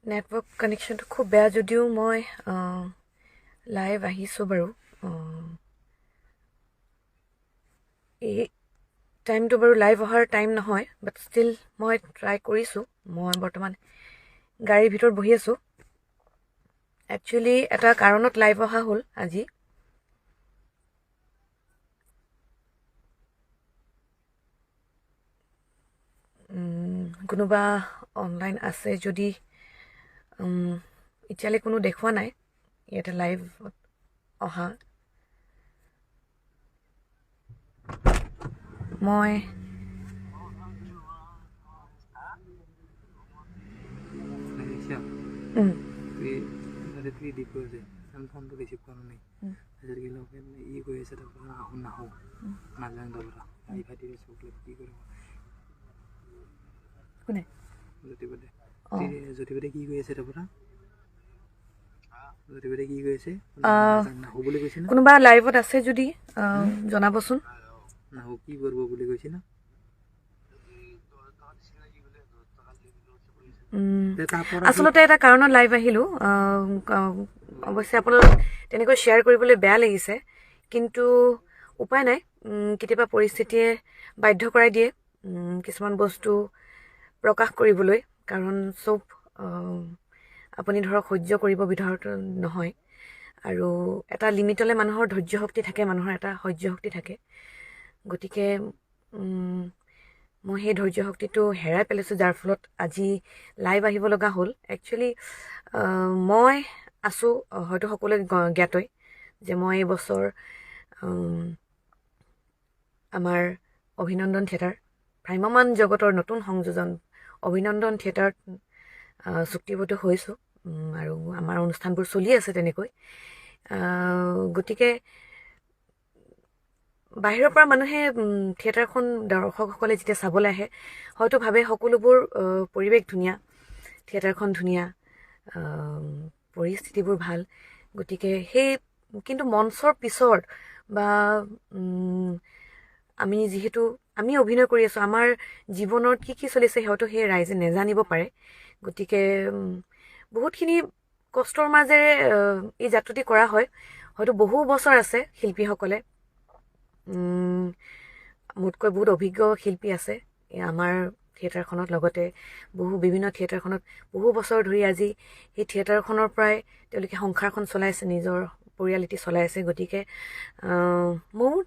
Network কানেকশ্যনটো খুব বেয়া যদিও মই লাইভ আহিছোঁ বাৰু। এই টাইমটো বাৰু লাইভ অহাৰ টাইম নহয়, বাট ষ্টিল মই ট্ৰাই কৰিছোঁ। মই বৰ্তমান গাড়ীৰ ভিতৰত বহি আছোঁ। একচুৱেলি এটা কাৰণত লাইভ অহা হ'ল আজি। কোনোবা অনলাইন আছে যদি, এতিয়ালৈ কোনো দেখুওৱা নাই ইয়াতে লাইভত অহা। মই ফোনটো ৰিচিভ কৰা নাই ই কৈ আছে তাৰপৰা আহোঁ নাহোঁ নাজানো তাৰপৰা আহি ফাটি চকলেট কি কৰিব কোনে জ্যোতিপদে কি কৈ আছে তাৰপৰা জ্যোতিপদে কি কৈ আছে নাহোঁ বুলি কৈছে না কোনোবা লাইভত আছে যদি জনাবচোন। নাহোঁ কি কৰিব বুলি কৈছে না আচলতে এটা কাৰণত লাইভ আহিলোঁ। অৱশ্যে আপোনালোক তেনেকৈ শ্বেয়াৰ কৰিবলৈ বেয়া লাগিছে, কিন্তু উপায় নাই। কেতিয়াবা পৰিস্থিতিয়ে বাধ্য কৰাই দিয়ে কিছুমান বস্তু প্ৰকাশ কৰিবলৈ, কাৰণ চব আপুনি ধৰক সহ্য কৰিব বিধৰত নহয়। আৰু এটা লিমিটলৈ মানুহৰ ধৈৰ্য শক্তি থাকে, মানুহৰ এটা সহ্য শক্তি থাকে। গতিকে মই সেই ধৈৰ্য শক্তিটো হেৰাই পেলাইছোঁ, যাৰ ফলত আজি লাইভ আহিব লগা হ'ল। একচুৱেলি মই আছোঁ, হয়তো সকলোৱে জ্ঞাতই যে মই এই বছৰ আমাৰ অভিনন্দন থিয়েটাৰ, ভ্ৰাম্যমান জগতৰ নতুন সংযোজন অভিনন্দন থিয়েটাৰত চুক্তিবদ্ধ হৈছোঁ, আৰু আমাৰ অনুষ্ঠানবোৰ চলি আছে তেনেকৈ। গতিকে বাহিৰৰ পৰা মানুহে থিয়েটাৰখন দৰ্শকসকলে যেতিয়া চাবলৈ আহে, হয়তো ভাবে সকলোবোৰ পৰিৱেশ ধুনীয়া, থিয়েটাৰখন ধুনীয়া, পৰিস্থিতিবোৰ ভাল। গতিকে কিন্তু মঞ্চৰ পিছৰ বা আমি অভিনয় কৰি আছোঁ, আমাৰ জীৱনত কি কি চলিছে হয়তো সেই ৰাইজে নেজানিব পাৰে। গতিকে বহুতখিনি কষ্টৰ মাজেৰে এই যাত্ৰাটি কৰা হয়। হয়তো বহু বছৰ আছে শিল্পীসকলে, মোতকৈ বহুত অভিজ্ঞ শিল্পী আছে আমাৰ থিয়েটাৰখনত, লগতে বিভিন্ন থিয়েটাৰখনত বহু বছৰ ধৰি আজি সেই থিয়েটাৰখনৰ পৰাই তেওঁলোকে সংসাৰখন চলাইছে, নিজৰ পৰিয়ালিটি চলাই আছে। গতিকে মোৰ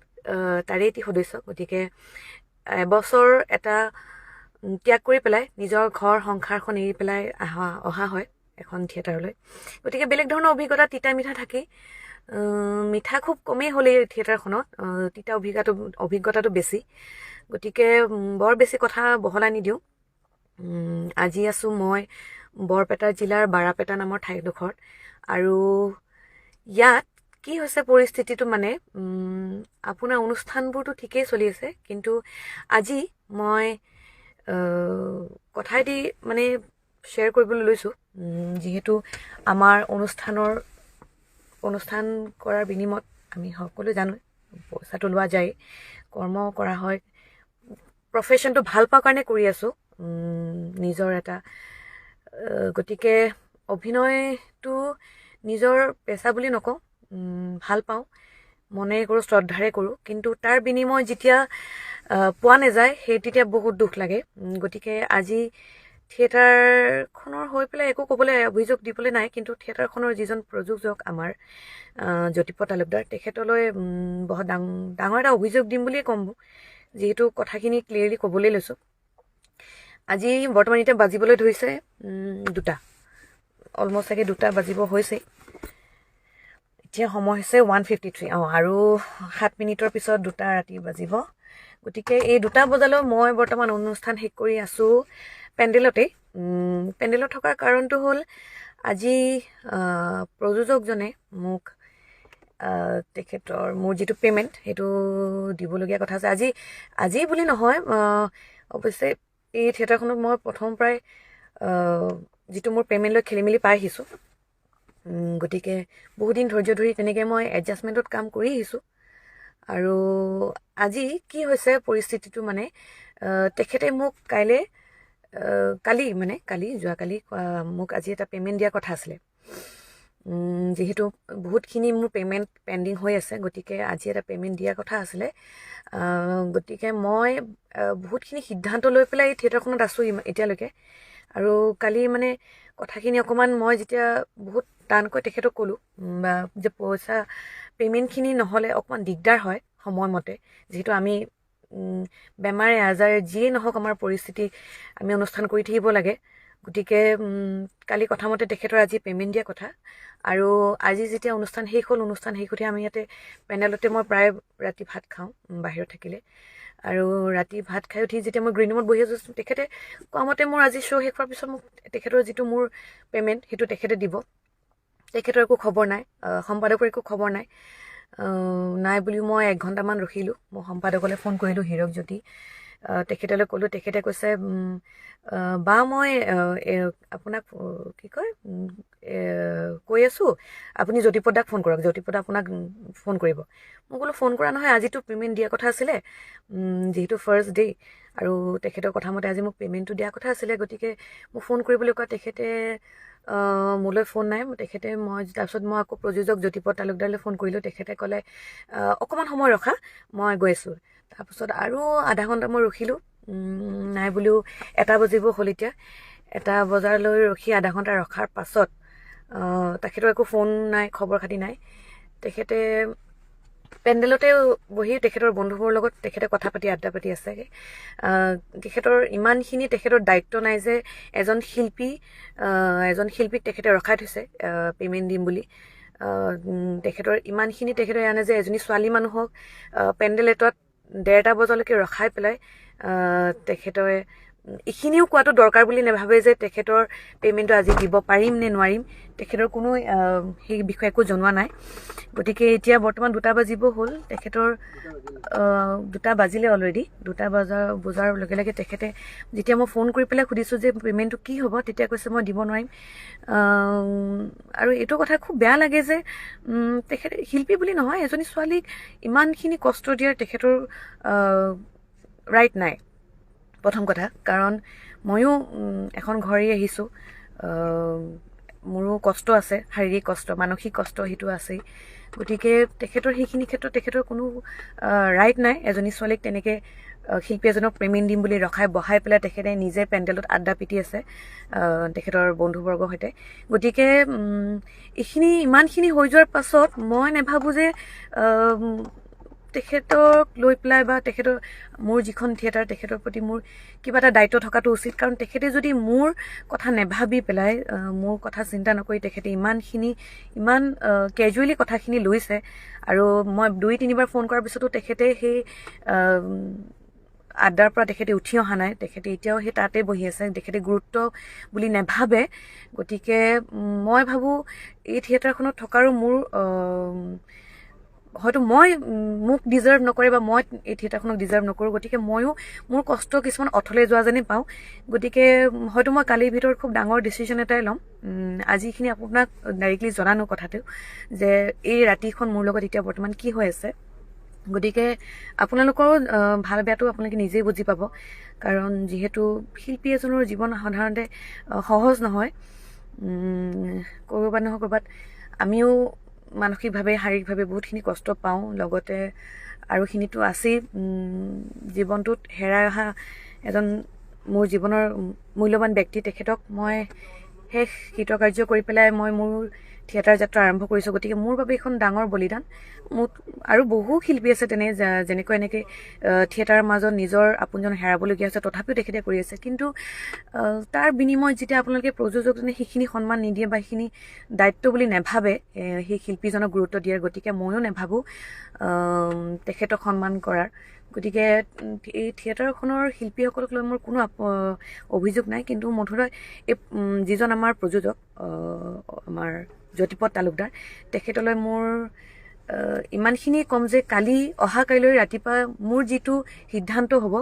তাৰে এটি সদস্য। গতিকে এবছৰ এটা ত্যাগ কৰি পেলাই নিজৰ ঘৰ সংসাৰখন এৰি পেলাই অহা হয় এখন থিয়েটাৰলৈ। গতিকে বেলেগ ধৰণৰ অভিজ্ঞতা, তিতা মিঠা থাকেই। মিঠা খুব কমেই হ'ল এই থিয়েটাৰখনত, তিতা অভিজ্ঞতাটো বেছি। গতিকে বৰ বেছি কথা বহলাই নিদিওঁ। আজি আছোঁ মই বৰপেটা জিলাৰ বাৰাপেটা নামৰ ঠাইডোখৰত, আৰু ইয়াত কি হৈছে পৰিস্থিতিটো মানে, আপোনাৰ অনুষ্ঠানবোৰতো ঠিকেই চলি আছে, কিন্তু আজি মই কথা এটি মানে শ্বেয়াৰ কৰিবলৈ লৈছোঁ। যিহেতু আমাৰ অনুষ্ঠান কৰাৰ বিনিময়ত আমি সকলোৱে জানো পইচাটো লোৱা যায়, কৰ্ম কৰা হয়, প্ৰফেশ্যনটো ভাল পোৱাৰ কাৰণে কৰি আছোঁ নিজৰ এটা। গতিকে অভিনয়টো নিজৰ পেচা বুলি নকওঁ, ভাল পাওঁ, মনেৰে কৰোঁ, শ্ৰদ্ধাৰে কৰোঁ, কিন্তু তাৰ বিনিময় যেতিয়া পোৱা নাযায় তেতিয়া বহুত দুখ লাগে। গতিকে আজি থিয়েটাৰখনৰ হৈ পেলাই একো ক'বলৈ, অভিযোগ দিবলৈ নাই, কিন্তু থিয়েটাৰখনৰ যিজন প্ৰযোজক আমাৰ জ্যোতিপ্ৰদ তালুকদাৰ, তেখেতলৈ বহুত ডাঙৰ এটা অভিযোগ দিম বুলিয়ে ক'ম, যিহেতু কথাখিনি ক্লিয়াৰলি ক'বলৈ লৈছোঁ। আজি বৰ্তমান এতিয়া বাজিবলৈ ধৰিছে 2টা, অলমষ্ট চাগে 2টা বাজিব হৈছে। এতিয়া সময় হৈছে 1:53, আৰু 7 মিনিটৰ পিছত 2টা ৰাতি বাজিব। গতিকে এই 2টা বজালৈ মই বৰ্তমান অনুষ্ঠান শেষ কৰি আছোঁ পেণ্ডেলতেই। পেণ্ডেলত থকাৰ কাৰণটো হ'ল, আজি প্ৰযোজকজনে মোক মোৰ যিটো পে'মেণ্ট সেইটো দিবলগীয়া কথা আছে। আজি বুলি নহয়, অৱশ্যে এই থিয়েটাৰখনত মই প্ৰথম প্ৰায় যিটো মোৰ পে'মেণ্ট লৈ খেলি মেলি পাই আহিছোঁ। গতিকে বহুদিন ধৈৰ্য ধৰি তেনেকৈ মই এডজাষ্টমেণ্টত কাম কৰি আহিছোঁ। আৰু আজি কি হৈছে পৰিস্থিতিটো মানে, তেখেতে মোক কাইলৈ কালি যোৱাকালি মোক আজি এটা পে'মেণ্ট দিয়াৰ কথা আছিলে। যিহেতু বহুতখিনি মোৰ পে'মেণ্ট পেণ্ডিং হৈ আছে, গতিকে আজি এটা পে'মেণ্ট দিয়াৰ কথা আছিলে। গতিকে মই বহুতখিনি সিদ্ধান্ত লৈ পেলাই এই থিয়েটাৰখনত আছোঁ এতিয়ালৈকে। আৰু কালি কথাখিনি অকণমান মই যেতিয়া বহুত টানকৈ তেখেতক ক'লোঁ যে পইচা পে'মেণ্টখিনি নহ'লে অকণমান দিগদাৰ হয় সময়মতে, যিহেতু আমি বেমাৰে আজাৰে যিয়েই নহওক আমাৰ পৰিস্থিতি আমি অনুষ্ঠান কৰি থাকিব লাগে। গতিকে কালি কথামতে তেখেতৰ আজি পে'মেণ্ট দিয়া কথা। আৰু আজি যেতিয়া অনুষ্ঠান শেষ হ'ল, অনুষ্ঠান শেষ উঠি আমি ইয়াতে পেণ্ডেলতে মই প্ৰায় ৰাতি ভাত খাওঁ বাহিৰত থাকিলে। আৰু ৰাতি ভাত খাই উঠি যেতিয়া মই গ্ৰীণ ৰুমত বহি আছোঁ, তেখেতে কোৱা মতে মোৰ আজি শ্ব' শেষ হোৱাৰ পিছত মোক তেখেতৰ যিটো মোৰ পে'মেণ্ট সেইটো তেখেতে দিব। তেখেতৰ একো খবৰ নাই, সম্পাদকৰ একো খবৰ নাই। নাই বুলিও মই 1 ঘণ্টামান ৰখিলোঁ। মই সম্পাদকলৈ ফোন কৰিলোঁ, হীৰক জ্যোতি। তেখেতলৈ ক'লোঁ, তেখেতে কৈছে বা মই আপোনাক কৈ আছোঁ, আপুনি জ্যোতিপ্ৰদাক ফোন কৰক, জ্যোতিপ্ৰদা আপোনাক ফোন কৰিব। মই ক'লোঁ ফোন কৰা নহয়, আজিতো পে'মেণ্ট দিয়াৰ কথা আছিলে, যিহেতু ফাৰ্ষ্ট ডে' আৰু তেখেতৰ কথামতে আজি মোক পে'মেণ্টটো দিয়াৰ কথা আছিলে। গতিকে মোক ফোন কৰিবলৈ কোৱা তেখেতে মোলৈ ফোন নাই। তাৰপিছত মই আকৌ প্ৰযোজক জ্যোতিপ্ৰদ তালুকদাৰলৈ ফোন কৰিলোঁ। তেখেতে ক'লে অকণমান সময় ৰখা, মই গৈ আছোঁ। তাৰপিছত আৰু আধা ঘণ্টা মই ৰখিলোঁ, নাই বুলিও 1 বাজিব হ'ল এতিয়া। 1 বজালৈ ৰখি আধা ঘণ্টা ৰখাৰ পাছত তেখেতৰ একো ফোন নাই, খবৰ খাতি নাই। তেখেতে পেণ্ডেলতে বহি তেখেতৰ বন্ধুবোৰৰ লগত তেখেতে কথা পাতি আড্ডা পাতি আছে। তেখেতৰ ইমানখিনি তেখেতৰ দায়িত্ব নাই যে এজন শিল্পীক তেখেতে ৰখাই থৈছে পে'মেণ্ট দিম বুলি। তেখেতৰ ইমানখিনি তেখেতে এয়া নাই যে এজনী ছোৱালী মানুহক পেণ্ডেল এটাত 1:30 বজালৈকে ৰখাই পেলাই তেখেতে এইখিনিও কোৱাটো দৰকাৰ বুলি নাভাবে যে তেখেতৰ পে'মেণ্টটো আজি দিব পাৰিম নে নোৱাৰিম। তেখেতৰ কোনো সেই বিষয়ে একো জনোৱা নাই। গতিকে এতিয়া বৰ্তমান 2টা বাজিব হ'ল, তেখেতৰ 2টা বাজিলে অলৰেডি। 2টা বজাৰ লগে লগে তেখেতে যেতিয়া মই ফোন কৰি পেলাই সুধিছোঁ যে পে'মেণ্টটো কি হ'ব, তেতিয়া কৈছে মই দিব নোৱাৰিম। আৰু এইটো কথা খুব বেয়া লাগে যে তেখেতে শিল্পী বুলি নহয়, এজনী ছোৱালীক ইমানখিনি কষ্ট দিয়াৰ তেখেতৰ ৰাইট নাই, প্ৰথম কথা। কাৰণ ময়ো এখন ঘৰ এৰি আহিছোঁ, মোৰো কষ্ট আছে, শাৰীৰিক কষ্ট, মানসিক কষ্ট সেইটো আছেই। গতিকে তেখেতৰ সেইখিনি ক্ষেত্ৰত তেখেতৰ কোনো ৰাইট নাই। এজনী ছোৱালীক তেনেকৈ শিল্পী এজনক পে'মেণ্ট দিম বুলি ৰখাই বহাই পেলাই তেখেতে নিজে পেণ্ডেলত আড্ডা পিটি আছে তেখেতৰ বন্ধুবৰ্গৰ সৈতে। গতিকে ইমানখিনি হৈ যোৱাৰ পাছত মই নাভাবোঁ যে তেখেতক লৈ পেলাই বা মোৰ যিখন থিয়েটাৰ তেখেতৰ প্ৰতি মোৰ কিবা এটা দায়িত্ব থকাটো উচিত। কাৰণ তেখেতে যদি মোৰ কথা নাভাবি পেলাই, মোৰ কথা চিন্তা নকৰি তেখেতে ইমান কেজুৱেলি কথাখিনি লৈছে, আৰু মই 2-3 বাৰ ফোন কৰাৰ পিছতো তেখেতে সেই আড্ডাৰ পৰা তেখেতে উঠি অহা নাই। তেখেতে এতিয়াও সেই তাতে বহি আছে, তেখেতে গুৰুত্ব বুলি নাভাবে। গতিকে মই ভাবোঁ এই থিয়েটাৰখনত থকাৰো মোৰ হয়তো মোক ডিজাৰ্ভ নকৰে বা মই এই থিয়েটাৰখনক ডিজাৰ্ভ নকৰোঁ। গতিকে ময়ো মোৰ কষ্ট কিছুমান অথলে যোৱা যেনেই পাওঁ। গতিকে হয়তো মই কালিৰ ভিতৰত খুব ডাঙৰ ডিচিশ্যন এটাই ল'ম। আজিখিনি আপোনাক ডাইৰেক্টলি জনানো কথাটো যে এই ৰাতিখন মোৰ লগত এতিয়া বৰ্তমান কি হৈ আছে। গতিকে আপোনালোকৰো ভাল বেয়াটো আপোনালোকে নিজেই বুজি পাব। কাৰণ যিহেতু শিল্পী এজনৰ জীৱন সাধাৰণতে সহজ নহয়। ক'ৰবাত নহয় ক'ৰবাত আমিও মানসিকভাৱে শাৰীৰিকভাৱে বহুতখিনি কষ্ট পাওঁ, লগতে আৰুখিনিতো আছেই। জীৱনটোত হেৰাই অহা এজন মোৰ জীৱনৰ মূল্যৱান ব্যক্তি, তেখেতক মই শেষ কৃতকাৰ্য কৰি পেলাই মই মোৰ থিয়েটাৰ যাত্ৰা আৰম্ভ কৰিছোঁ। গতিকে মোৰ বাবে এখন ডাঙৰ বলিদান। মোক আৰু বহু শিল্পী আছে যেনেকৈ এনেকৈ থিয়েটাৰৰ মাজত নিজৰ আপোনজন হেৰাবলগীয়া হৈছে, তথাপিও তেখেতে কৰি আছে। কিন্তু তাৰ বিনিময়ত যেতিয়া আপোনালোকে প্ৰযোজকজনে সেইখিনি সন্মান নিদিয়ে বা সেইখিনি দায়িত্ব বুলি নাভাবে সেই শিল্পীজনক গুৰুত্ব দিয়াৰ, গতিকে ময়ো নাভাবোঁ তেখেতক সন্মান কৰাৰ। গতিকে এই থিয়েটাৰখনৰ শিল্পীসকলক লৈ মোৰ কোনো অভিযোগ নাই। কিন্তু মুঠতে যিজন আমাৰ প্ৰযোজক আমাৰ জ্যোতিপ্ৰদ তালুকদাৰ, তেখেতলৈ মোৰ ইমানখিনি ক'ম যে অহাকাইলৈ ৰাতিপুৱা মোৰ যিটো সিদ্ধান্ত হ'ব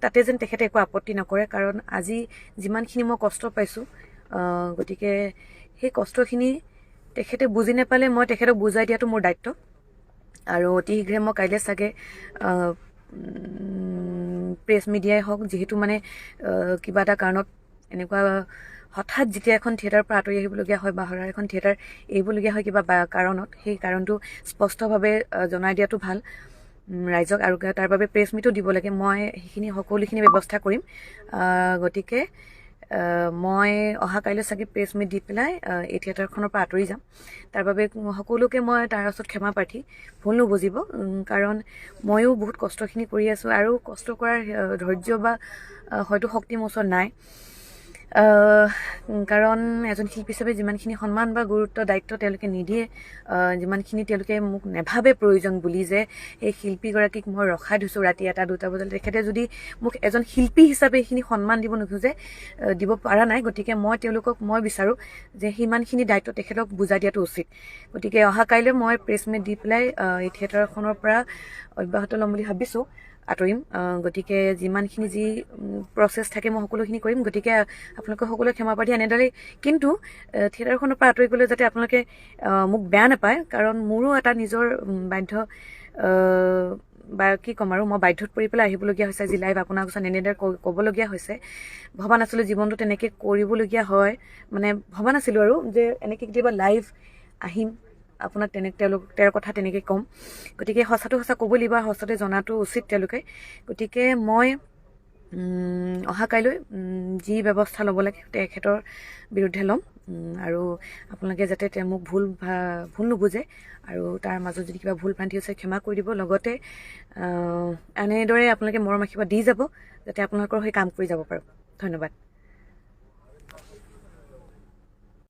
তাতে যেন তেখেতে একো আপত্তি নকৰে। কাৰণ আজি যিমানখিনি মই কষ্ট পাইছোঁ, গতিকে সেই কষ্টখিনি তেখেতে বুজি নাপালে মই তেখেতক বুজাই দিয়াটো মোৰ দায়িত্ব। আৰু অতি শীঘ্ৰে মই কাইলৈ চাগে প্ৰেছ মিডিয়াই হওক, যিহেতু মানে কিবা এটা কাৰণত এনেকুৱা হঠাৎ যেতিয়া এখন থিয়েটাৰৰ পৰা আঁতৰি আহিবলগীয়া হয় বা হঠাৎ এখন থিয়েটাৰ এৰিবলগীয়া হয় কিবা কাৰণত, সেই কাৰণটো স্পষ্টভাৱে জনাই দিয়াটো ভাল ৰাইজক, আৰু তাৰ বাবে প্ৰেছ মিটো দিব লাগে। মই সেইখিনি সকলোখিনি ব্যৱস্থা কৰিম। গতিকে মই অহা কাইলৈ চাগে প্ৰেছ মিট দি পেলাই এই থিয়েটাৰখনৰ পৰা আঁতৰি যাম। তাৰ বাবে সকলোকে মই তাৰ ওচৰত ক্ষমা প্ৰাৰ্থী, ভুল নুবুজিব, কাৰণ ময়ো বহুত কষ্টখিনি কৰি আছোঁ আৰু কষ্ট কৰাৰ ধৈৰ্য বা হয়তো শক্তি মোৰ ওচৰত নাই। কাৰণ এজন শিল্পী হিচাপে যিমানখিনি সন্মান বা গুৰুত্ব দায়িত্ব তেওঁলোকে নিদিয়ে, যিমানখিনি তেওঁলোকে মোক নেভাবে প্ৰয়োজন বুলি, যে এই শিল্পীগৰাকীক মই ৰখাই থৈছোঁ ৰাতি 1-2 বজালৈ, তেখেতে যদি মোক এজন শিল্পী হিচাপে সেইখিনি সন্মান দিব নোখোজে, দিব পৰা নাই। গতিকে মই বিচাৰোঁ যে সিমানখিনি দায়িত্ব তেখেতক বুজাই দিয়াটো উচিত। গতিকে অহা কাইলৈ মই প্ৰেছ মিট দি পেলাই এই থিয়েটাৰখনৰ পৰা অব্যাহত ল'ম বুলি ভাবিছোঁ, আঁতৰিম। গতিকে যিমানখিনি যি প্ৰচেছ থাকে মই সকলোখিনি কৰিম। গতিকে আপোনালোকে সকলোৱে ক্ষমা প্ৰাৰ্থী এনেদৰেই। কিন্তু থিয়েটাৰখনৰ পৰা আঁতৰি গ'লে যাতে আপোনালোকে মোক বেয়া নাপায়, কাৰণ মোৰো এটা নিজৰ বাধ্য বা কি ক'ম আৰু, মই বাধ্যত পৰি পেলাই আহিবলগীয়া হৈছে আজি লাইভ আপোনাৰ ওচৰত এনেদৰে ক'বলগীয়া হৈছে। ভবা নাছিলোঁ জীৱনটো তেনেকৈ কৰিবলগীয়া হয়, মানে ভবা নাছিলোঁ আৰু যে এনেকৈ কেতিয়াবা লাইভ আহিম, আপোনাক তেওঁৰ কথা তেনেকৈ ক'ম। গতিকে সঁচাটো সঁচা ক'ব লাগিব, সঁচাতে জনাটো উচিত তেওঁলোকে। গতিকে মই অহা কাইলৈ যি ব্যৱস্থা ল'ব লাগে তেখেতৰ বিৰুদ্ধে ল'ম, আৰু আপোনালোকে যাতে মোক ভুল নুবুজে, আৰু তাৰ মাজত যদি কিবা ভুল ভ্ৰান্তি হৈছে ক্ষমা কৰি দিব। লগতে এনেদৰে আপোনালোকে মৰম আশীৰ্বাদ দি যাব, যাতে আপোনালোকৰ হৈ কাম কৰি যাব পাৰোঁ। ধন্যবাদ।